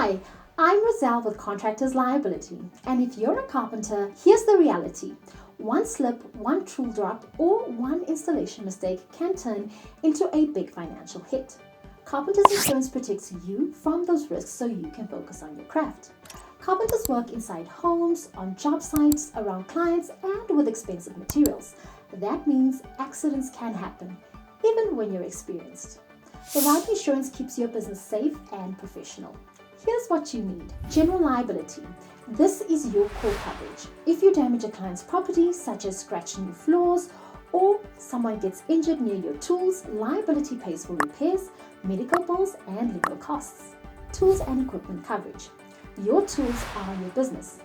Hi, I'm Roselle with Contractors Liability, and if you're a carpenter, here's the reality. One slip, one tool drop, or one installation mistake can turn into a big financial hit. Carpenters Insurance protects you from those risks so you can focus on your craft. Carpenters work inside homes, on job sites, around clients, and with expensive materials. That means accidents can happen, even when you're experienced. The right insurance keeps your business safe and professional. Here's what you need. General liability. This is your core coverage. If you damage a client's property, such as scratching your floors, or someone gets injured near your tools, liability pays for repairs, medical bills, and legal costs. Tools and equipment coverage. Your tools are your business.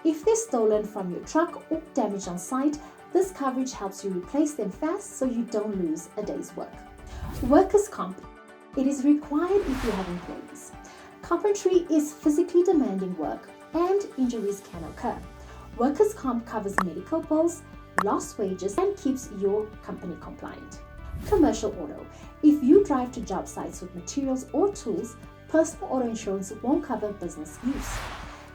If they're stolen from your truck or damaged on site, this coverage helps you replace them fast so you don't lose a day's work. Workers' comp. It is required if you have employees. Carpentry is physically demanding work and injuries can occur. Workers' comp covers medical bills, lost wages, and keeps your company compliant. Commercial auto. If you drive to job sites with materials or tools, personal auto insurance won't cover business use.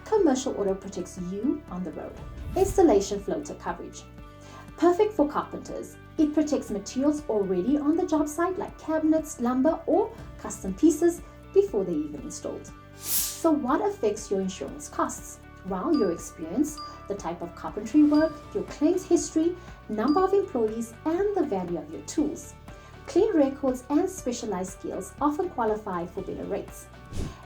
Commercial auto protects you on the road. Installation floater coverage. Perfect for carpenters. It protects materials already on the job site like cabinets, lumber, or custom pieces before they're even installed. So what affects your insurance costs? Well, your experience, the type of carpentry work, your claims history, number of employees, and the value of your tools. Clean records and specialized skills often qualify for better rates.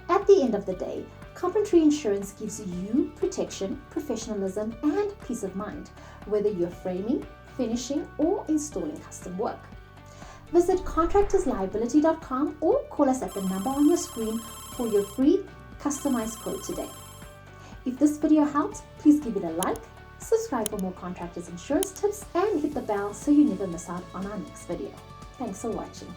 At the end of the day, carpentry insurance gives you protection, professionalism, and peace of mind, whether you're framing, finishing, or installing custom work. Visit contractorsliability.com or call us at the number on your screen for your free customized quote today. If this video helped, please give it a like, subscribe for more Contractors Insurance tips, and hit the bell so you never miss out on our next video. Thanks for watching.